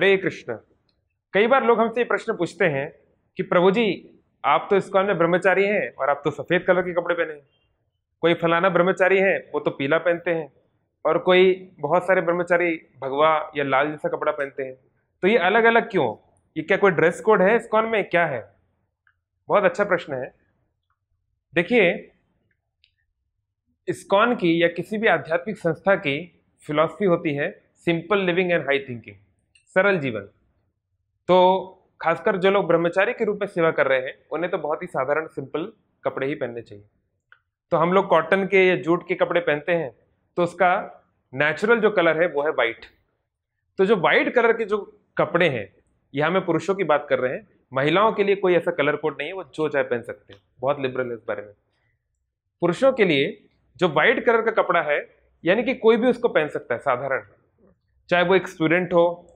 हरे कृष्ण। कई बार लोग हमसे ये प्रश्न पूछते हैं कि प्रभु जी, आप तो इस्कॉन में ब्रह्मचारी हैं और आप तो सफेद कलर के कपड़े पहने हैं, कोई फलाना ब्रह्मचारी है वो तो पीला पहनते हैं, और कोई बहुत सारे ब्रह्मचारी भगवा या लाल जैसा कपड़ा पहनते हैं, तो ये अलग अलग क्यों? ये क्या कोई ड्रेस कोड है इस्कॉन में, क्या है? बहुत अच्छा प्रश्न है। देखिए, इस्कॉन की या किसी भी आध्यात्मिक संस्था की फिलॉसफी होती है simple living and high thinking, सरल जीवन। तो खासकर जो लोग ब्रह्मचारी के रूप में सेवा कर रहे हैं उन्हें तो बहुत ही साधारण सिंपल कपड़े ही पहनने चाहिए। तो हम लोग कॉटन के या जूट के कपड़े पहनते हैं तो उसका नेचुरल जो कलर है वो है वाइट। तो जो वाइट कलर के जो कपड़े हैं, यहाँ मैं पुरुषों की बात कर रहे हैं, महिलाओं के लिए कोई ऐसा कलर कोड नहीं है, वो जो चाहे पहन सकते हैं, बहुत लिबरल है इस बारे में। पुरुषों के लिए जो व्हाइट कलर का कपड़ा है, यानी कि कोई भी उसको पहन सकता है, साधारण, चाहे वो एक स्टूडेंट हो,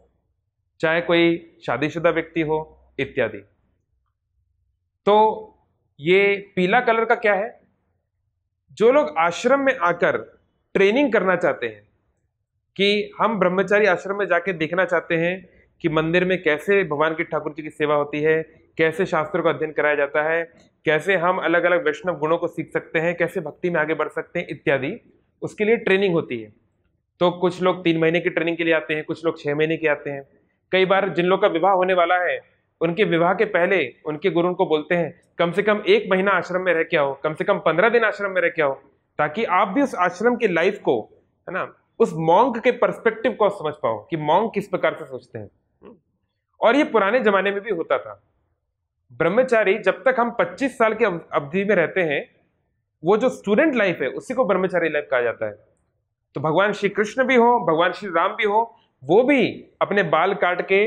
चाहे कोई शादीशुदा व्यक्ति हो, इत्यादि। तो ये पीला कलर का क्या है? जो लोग आश्रम में आकर ट्रेनिंग करना चाहते हैं कि हम ब्रह्मचारी आश्रम में जाके देखना चाहते हैं कि मंदिर में कैसे भगवान की ठाकुर जी की सेवा होती है, कैसे शास्त्रों का अध्ययन कराया जाता है, कैसे हम अलग अलग वैष्णव गुणों को सीख सकते हैं, कैसे भक्ति में आगे बढ़ सकते हैं इत्यादि, उसके लिए ट्रेनिंग होती है। तो कुछ लोग 3 महीने की ट्रेनिंग के लिए आते हैं, कुछ लोग 6 महीने के आते हैं। कई बार जिन लोग का विवाह होने वाला है, उनके विवाह के पहले उनके गुरु उनको बोलते हैं कम से कम 1 महीना आश्रम में रह के आओ, कम से कम 15 दिन आश्रम में रह के आओ, ताकि आप भी उस आश्रम की लाइफ को, है ना, उस मॉन्क के पर्सपेक्टिव को समझ पाओ कि मॉन्क किस प्रकार से सोचते हैं। और ये पुराने जमाने में भी होता था। ब्रह्मचारी जब तक हम 25 साल की अवधि में रहते हैं, वो जो स्टूडेंट लाइफ है उसी को ब्रह्मचारी लाइफ कहा जाता है। तो भगवान श्री कृष्ण भी हो, भगवान श्री राम भी हो, वो भी अपने बाल काट के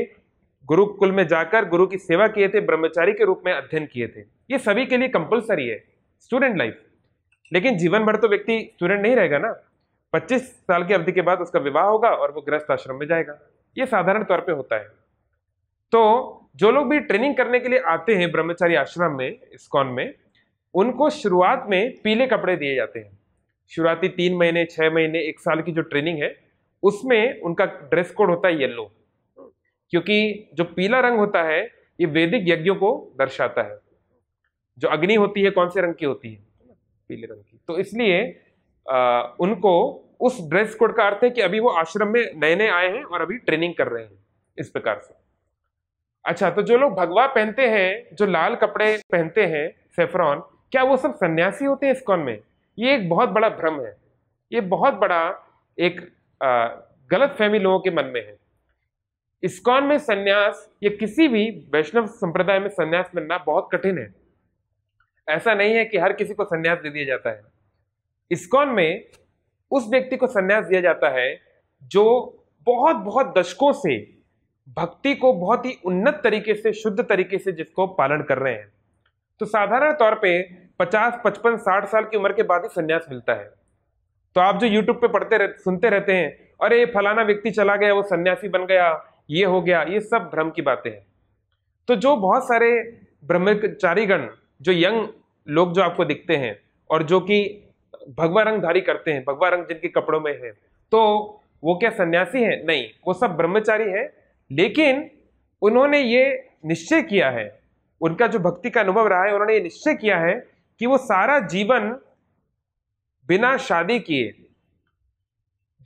गुरुकुल में जाकर गुरु की सेवा किए थे, ब्रह्मचारी के रूप में अध्ययन किए थे। ये सभी के लिए कंपलसरी है स्टूडेंट लाइफ। लेकिन जीवन भर तो व्यक्ति स्टूडेंट नहीं रहेगा ना। 25 साल की अवधि के बाद उसका विवाह होगा और वो गृहस्थ आश्रम में जाएगा। ये साधारण तौर पे होता है। तो जो लोग भी ट्रेनिंग करने के लिए आते हैं ब्रह्मचारी आश्रम में, इस्कॉन में, उनको शुरुआत में पीले कपड़े दिए जाते हैं। शुरुआती 3 महीने, 6 महीने, 1 साल की जो ट्रेनिंग है उसमें उनका ड्रेस कोड होता है येलो, क्योंकि जो पीला रंग होता है ये वैदिक यज्ञों को दर्शाता है। जो अग्नि होती है कौन से रंग की होती है? पीले रंग की। तो इसलिए उनको उस ड्रेस कोड का अर्थ है कि अभी वो आश्रम में नए नए आए हैं और अभी ट्रेनिंग कर रहे हैं, इस प्रकार से। अच्छा, तो जो लोग भगवा पहनते हैं, जो लाल कपड़े पहनते हैं, सेफ्रॉन, क्या वो सब सन्यासी होते हैं इस्कॉन में? ये एक बहुत बड़ा भ्रम है। ये बहुत बड़ा एक गलत फहमी लोगों के मन में है। इस्कॉन में सन्यास या किसी भी वैष्णव संप्रदाय में सन्यास मिलना बहुत कठिन है। ऐसा नहीं है कि हर किसी को सन्यास दे दिया जाता है। इस्कॉन में उस व्यक्ति को सन्यास दिया जाता है जो बहुत बहुत दशकों से भक्ति को बहुत ही उन्नत तरीके से, शुद्ध तरीके से जिसको पालन कर रहे हैं। तो साधारण तौर पे 50, 55, 60 साल की उम्र के बाद ही सन्यास मिलता है। तो आप जो यूट्यूब पे सुनते रहते हैं, अरे फलाना व्यक्ति चला गया, वो सन्यासी बन गया, ये हो गया, ये सब भ्रम की बातें हैं। तो जो बहुत सारे ब्रह्मचारीगण, जो यंग लोग जो आपको दिखते हैं और जो कि भगवा रंग धारी करते हैं, भगवा रंग जिनके कपड़ों में है, तो वो क्या सन्यासी हैं? नहीं, वो सब ब्रह्मचारी हैं। लेकिन उन्होंने ये निश्चय किया है, उनका जो भक्ति का अनुभव रहा है, उन्होंने ये निश्चय किया है कि वो सारा जीवन बिना शादी किए,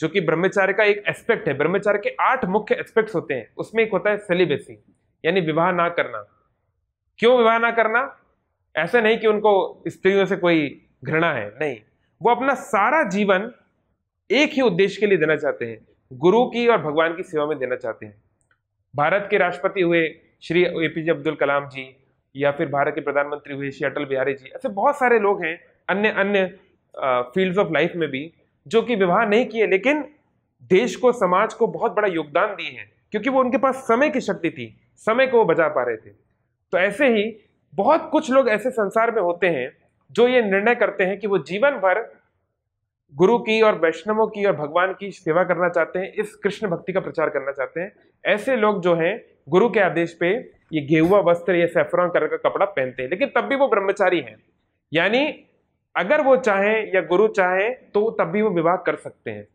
जो कि ब्रह्मचार्य का एक एस्पेक्ट है, ब्रह्मचार्य के 8 मुख्य एस्पेक्ट्स होते हैं, उसमें एक होता है सेलिबेसी, यानी विवाह ना करना। क्यों विवाह ना करना? ऐसा नहीं कि उनको स्त्रियों से कोई घृणा है, नहीं, वो अपना सारा जीवन एक ही उद्देश्य के लिए देना चाहते हैं, गुरु की और भगवान की सेवा में देना चाहते हैं। भारत के राष्ट्रपति हुए श्री एपीजे अब्दुल कलाम जी, या फिर भारत के प्रधानमंत्री हुए श्री अटल बिहारी जी, ऐसे बहुत सारे लोग हैं अन्य अन्य फील्ड्स ऑफ लाइफ में भी, जो कि विवाह नहीं किए लेकिन देश को, समाज को बहुत बड़ा योगदान दिए हैं, क्योंकि वो उनके पास समय की शक्ति थी, समय को वो बचा पा रहे थे। तो ऐसे ही बहुत कुछ लोग ऐसे संसार में होते हैं जो ये निर्णय करते हैं कि वो जीवन भर गुरु की और वैष्णवों की और भगवान की सेवा करना चाहते हैं, इस कृष्ण भक्ति का प्रचार करना चाहते हैं। ऐसे लोग जो हैं गुरु के आदेश पे ये गेहुआ वस्त्र या सैफरॉन कलर का कपड़ा पहनते हैं, लेकिन तब भी वो ब्रह्मचारी हैं। यानी अगर वो चाहें या गुरु चाहे तो तब भी वो विवाह कर सकते हैं।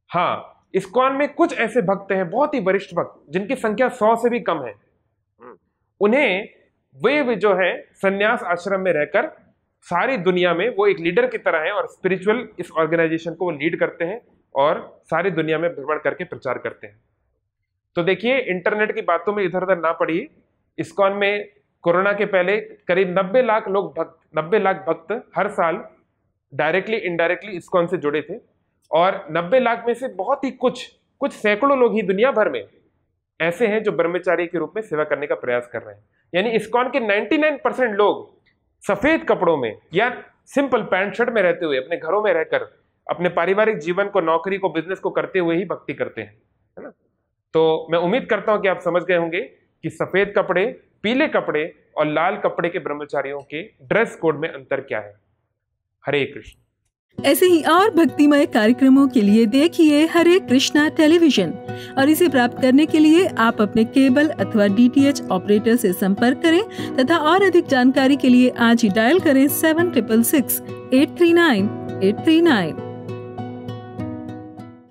हाँ, इस्कॉन में कुछ ऐसे भक्त हैं, बहुत ही वरिष्ठ भक्त, जिनकी संख्या 100 से भी कम है। उन्हें वे जो है संन्यास आश्रम में रहकर सारी दुनिया में वो एक लीडर की तरह है और स्पिरिचुअल इस ऑर्गेनाइजेशन को वो लीड करते हैं और सारी दुनिया में भ्रमण करके प्रचार करते हैं। तो देखिए, इंटरनेट की बातों में इधर उधर ना पड़िए। इस्कॉन में कोरोना के पहले करीब 90 लाख भक्त हर साल डायरेक्टली इनडायरेक्टली इस्कॉन से जुड़े थे, और 90 लाख में से बहुत ही कुछ सैकड़ों लोग ही दुनिया भर में ऐसे हैं जो ब्रह्मचारी के रूप में सेवा करने का प्रयास कर रहे हैं। यानी इस्कॉन के 99% लोग सफेद कपड़ों में या सिंपल पैंट शर्ट में रहते हुए अपने घरों में रहकर अपने पारिवारिक जीवन को, नौकरी को, बिजनेस को करते हुए ही भक्ति करते हैं, है ना। तो मैं उम्मीद करता हूं कि आप समझ गए होंगे कि सफेद कपड़े, पीले कपड़े और लाल कपड़े के ब्रह्मचारियों के ड्रेस कोड में अंतर क्या है। हरे कृष्ण। ऐसे ही और भक्तिमय कार्यक्रमों के लिए देखिए हरे कृष्णा टेलीविजन, और इसे प्राप्त करने के लिए आप अपने केबल अथवा DTH ऑपरेटर से संपर्क करें तथा और अधिक जानकारी के लिए आज ही डायल करें 7666 839 839।